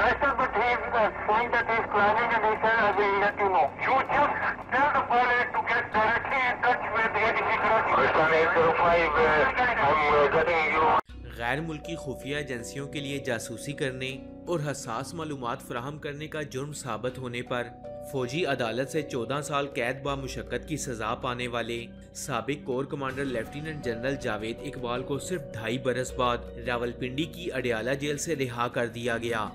Master, but he is saying that he is planning and he said, I will let you know. You just tell the pilot to get directly in touch with ADC Karachi. Pakistan 805, I'm getting you. गैर मुल्की खुफिया एजेंसियों के लिए जासूसी करने और हसास मालूमात फराहम करने का जुर्म साबित होने पर फौजी अदालत से 14 साल कैद बा मुशक्कत की सजा पाने वाले साबिक core commander lieutenant general Javed Iqbal को सिर्फ 2.5 बरस बाद रावलपिंडी की अडियाला जेल से रिहा कर दिया गया,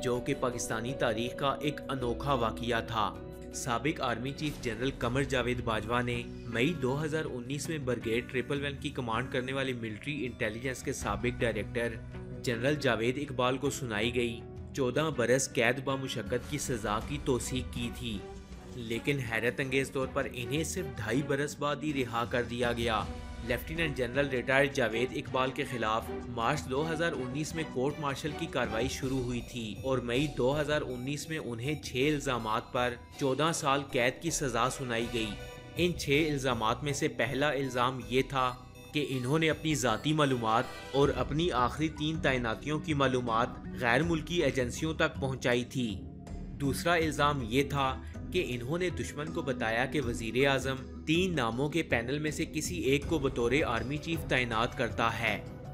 जो कि पाकिस्तानी तारीख का एक अनोखा वाक़या था। साबिक army chief general Qamar Javed Bajwa ने मई 2019 में ब्रिगेड 111 की कमांड करने वाली मिलिट्री इंटेलिजेंस के साबिक डायरेक्टर जनरल जावेद इकबाल को सुनाई गई 14 बरस कैद बा मुशक्कत की सजा की तौसीक की थी, लेकिन हैरत अंगेज तौर पर इन्हें सिर्फ 2.5 बरस बाद ही रिहा कर दिया गया। Lieutenant general retired Javed Iqbal के खिलाफ मार्च 2019 में कोर्ट मार्शल की कार्रवाई शुरू हुई थी और मई 2019 में उन्हें 6 इल्जामात पर 14 साल कैद की सजा सुनाई गई। इन 6 इल्जामात में से पहला इल्जाम ये था कि इन्होंने अपनी ज़ाती मालूमात और अपनी आखिरी 3 तैनातियों की मालूमात गैर मुल्की एजेंसियों तक पहुंचाई थी। दूसरा इल्ज़ाम ये था कि इन्होंने दुश्मन को बताया कि वज़ीर आज़म 3 नामों के पैनल में से किसी एक को बतौर आर्मी चीफ तैनात करता है।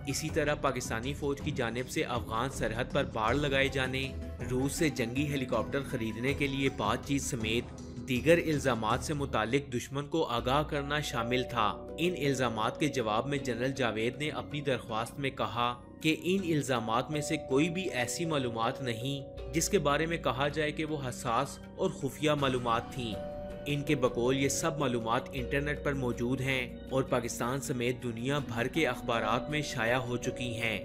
इसी तरह पाकिस्तानी फौज की जानिब से अफगान सरहद पर बाड़ लगाए जाने, रूस से जंगी हेलीकॉप्टर खरीदने के लिए बातचीत समेत दीगर इल्जामात से मुतालिक दुश्मन को आगाह करना शामिल था। इन इल्जामात के जवाब में जनरल जावेद ने अपनी दरख्वास्त में कहा कि इन इल्जामात में से कोई भी ऐसी मालूमात नहीं जिसके बारे में कहा जाए कि वो हसास और खुफिया मालूमात थीं। इनके बकौल ये सब मालूमात इंटरनेट पर मौजूद हैं और पाकिस्तान समेत दुनिया भर के अखबारात में शाया हो चुकी हैं।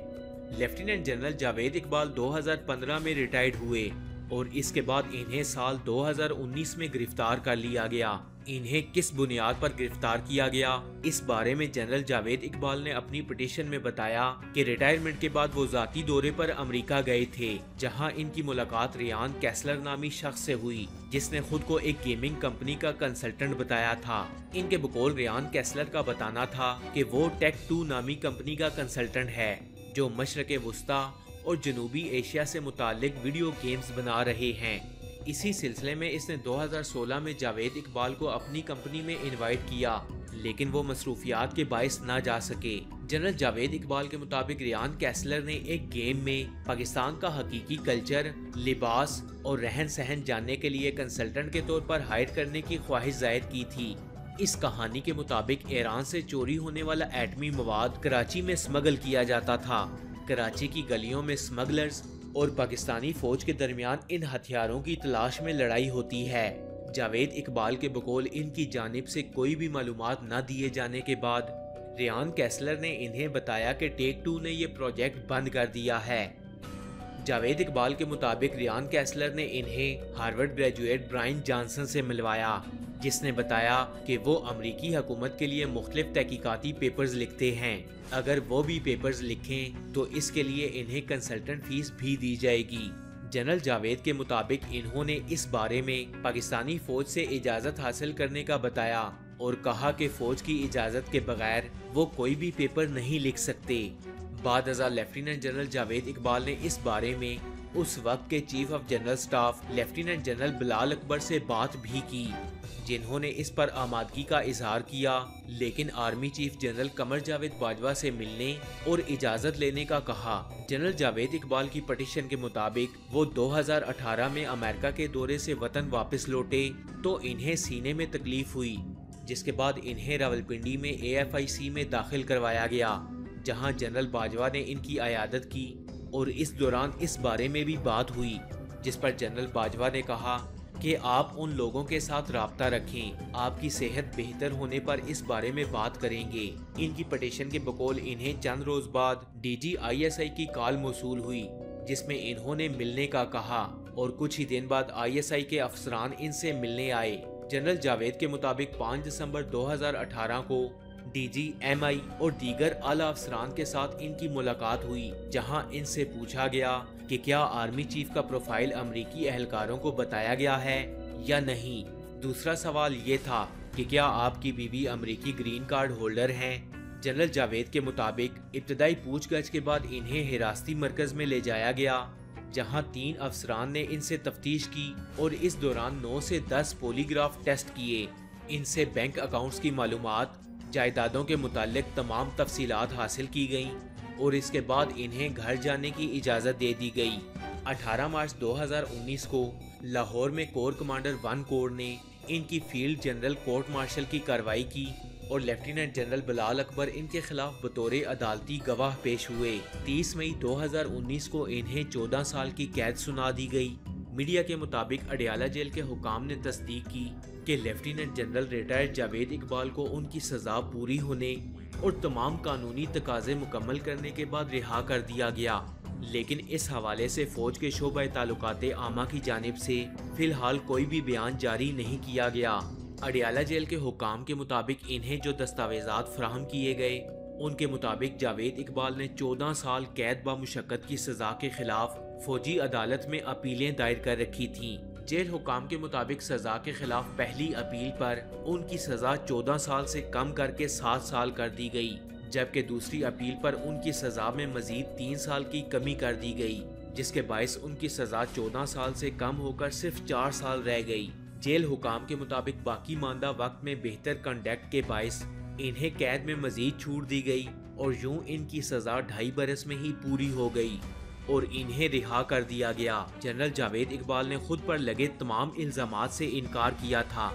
लेफ्टिनेंट जनरल जावेद इकबाल 2015 में रिटायर्ड हुए और इसके बाद इन्हें साल 2019 में गिरफ्तार कर लिया गया। इन्हें किस बुनियाद पर गिरफ्तार किया गया, इस बारे में जनरल जावेद इकबाल ने अपनी पिटीशन में बताया कि रिटायरमेंट के बाद वो जाती दौरे पर अमेरिका गए थे, जहां इनकी मुलाकात रियान कैसलर नामी शख्स से हुई, जिसने खुद को एक गेमिंग कंपनी का कंसल्टेंट बताया था। इनके बकौल रियान कैसलर का बताना था कि वो टेक2 नामी कंपनी का कंसल्टेंट है, जो मशरक़ वुस्ता और जनूबी एशिया से मुतालिक वीडियो गेम्स बना रहे हैं। इसी सिलसिले में इसने 2016 में जावेद इकबाल को अपनी कंपनी में इनवाइट किया, लेकिन वो मसरूफियात के बायस ना जा सके। जनरल जावेद इकबाल के मुताबिक रियान कैसलर ने एक गेम में पाकिस्तान का हकीकी कल्चर, लिबास और रहन सहन जानने के लिए कंसल्टेंट के तौर पर हायर करने की ख्वाहिश जाहिर की थी। इस कहानी के मुताबिक ईरान से चोरी होने वाला एटमी मवाद कराची में स्मगल किया जाता था। कराची की गलियों में स्मगलर्स और पाकिस्तानी फौज के दरमियान इन हथियारों की तलाश में लड़ाई होती है। जावेद इकबाल के बकौल इनकी जानिब से कोई भी मालूमात न दिए जाने के बाद रियान कैसलर ने इन्हें बताया कि टेक2 ने ये प्रोजेक्ट बंद कर दिया है। जावेद इकबाल के मुताबिक रियान कैसलर ने इन्हें हार्वर्ड ग्रेजुएट ब्रायन जॉनसन से मिलवाया, जिसने बताया कि वो अमरीकी हुकूमत के लिए मुख्तलिफ तहकीकाती पेपर्स लिखते हैं। अगर वो भी पेपर्स लिखें तो इसके लिए इन्हें कंसल्टेंट फीस भी दी जाएगी। जनरल जावेद के मुताबिक इन्होंने इस बारे में पाकिस्तानी फौज से इजाज़त हासिल करने का बताया और कहा कि फौज की इजाज़त के बगैर वो कोई भी पेपर नहीं लिख सकते। बाद अज़ा लेफ्टिनेंट जनरल जावेद इकबाल ने इस बारे में उस वक्त के chief of general staff lieutenant general Bilal Akbar से बात भी की, जिन्होंने इस पर आमादगी का इजहार किया, लेकिन army chief general Qamar Javed Bajwa से मिलने और इजाज़त लेने का कहा। जनरल जावेद इकबाल की पटिशन के मुताबिक वो 2018 में अमेरिका के दौरे से वतन वापस लौटे तो इन्हें सीने में तकलीफ हुई, जिसके बाद इन्हें रावलपिंडी में AFIC में दाखिल करवाया गया, जहां जनरल बाजवा ने इनकी अयादत की और इस दौरान इस बारे में भी बात हुई, जिस पर जनरल बाजवा ने कहा कि आप उन लोगों के साथ राब्ता रखें, आपकी सेहत बेहतर होने पर इस बारे में बात करेंगे। इनकी पटिशन के बकौल इन्हें चंद रोज बाद DG ISI की कॉल मौसूल हुई, जिसमें इन्होंने मिलने का कहा और कुछ ही दिन बाद ISI के अफसरान इनसे मिलने आए। जनरल जावेद के मुताबिक 5 दिसंबर 2018 को DG MI और दीगर आला अफसरान के साथ इनकी मुलाकात हुई, जहां इनसे पूछा गया कि क्या आर्मी चीफ का प्रोफाइल अमरीकी एहलकारों को बताया गया है या नहीं। दूसरा सवाल ये था कि क्या आपकी बीवी अमरीकी ग्रीन कार्ड होल्डर हैं। जनरल जावेद के मुताबिक इब्तदाई पूछगछ के बाद इन्हें हिरासती मरकज में ले जाया गया, जहां 3 अफसरान ने इनसे तफ्तीश की और इस दौरान 9 से 10 पॉलीग्राफ टेस्ट किए। इनसे बैंक अकाउंट्स की मालूमात, जायदादों के मुताल्लिक तमाम तफसीलात हासिल की गईं और इसके बाद इन्हें घर जाने की इजाज़त दे दी गई। 18 मार्च 2019 को लाहौर में कोर कमांडर 1 कोर ने इनकी फील्ड जनरल कोर्ट मार्शल की कार्रवाई की और लेफ्टिनेंट जनरल बिलाल अकबर इनके खिलाफ बतौर अदालती गवाह पेश हुए। 30 मई 2019 को इन्हें 14 साल की कैद सुना दी गई। मीडिया के मुताबिक अडयाला जेल के हुकाम ने तस्दीक की कि lieutenant general retired Javed Iqbal को उनकी सजा पूरी होने और तमाम कानूनी तकाजे मुकम्मल करने के बाद रिहा कर दिया गया। लेकिन इस हवाले से फौज के शोबा ताल्लुकात आमा की जानिब से फिलहाल कोई भी बयान जारी नहीं किया गया। अडयाला जेल के हुकाम के मुताबिक इन्हें जो दस्तावेजात फराहम किए गए उनके मुताबिक जावेद इकबाल ने 14 साल कैद ब मुशक्कत की सजा के खिलाफ फौजी अदालत में अपीलें दायर कर रखी थीं। जेल हुकाम के मुताबिक सजा के खिलाफ पहली अपील पर उनकी सजा 14 साल से कम करके 7 साल कर दी गई, जबकि दूसरी अपील पर उनकी सजा में मजीद 3 साल की कमी कर दी गई, जिसके बायस उनकी सजा 14 साल से कम होकर सिर्फ 4 साल रह गई। जेल हुकाम के मुताबिक बाकी मानदा वक्त में बेहतर कंडक्ट के बायस इन्हें कैद में मजीद छूट दी गई और यूं इनकी सजा 2.5 बरस में ही पूरी हो गई और इन्हें रिहा कर दिया गया। जनरल जावेद इकबाल ने खुद पर लगे तमाम इल्जामात से इनकार किया था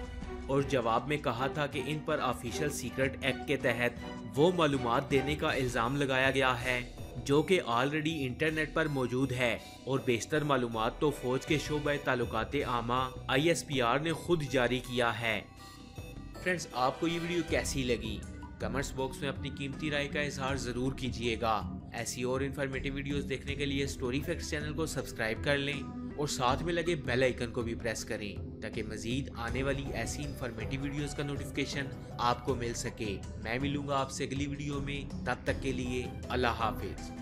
और जवाब में कहा था कि इन पर ऑफिशियल सीक्रेट एक्ट के तहत वो मालूमात देने का इल्जाम लगाया गया है जो कि ऑलरेडी इंटरनेट पर मौजूद है और बेशतर मालूमात तो फौज के शोबे ताल्लुकात आमा ISPR ने खुद जारी किया है। फ्रेंड्स, आपको ये वीडियो कैसी लगी? कमेंट्स बॉक्स में अपनी कीमती राय का इजहार ज़रूर कीजिएगा। ऐसी और इन्फॉर्मेटिव वीडियोस देखने के लिए स्टोरी फैक्ट्स चैनल को सब्सक्राइब कर लें और साथ में लगे बेल आइकन को भी प्रेस करें ताकि मजीद आने वाली ऐसी इन्फॉर्मेटिव वीडियोस का नोटिफिकेशन आपको मिल सके। मैं मिलूंगा आपसे अगली वीडियो में, तब तक के लिए अल्लाह हाफिज।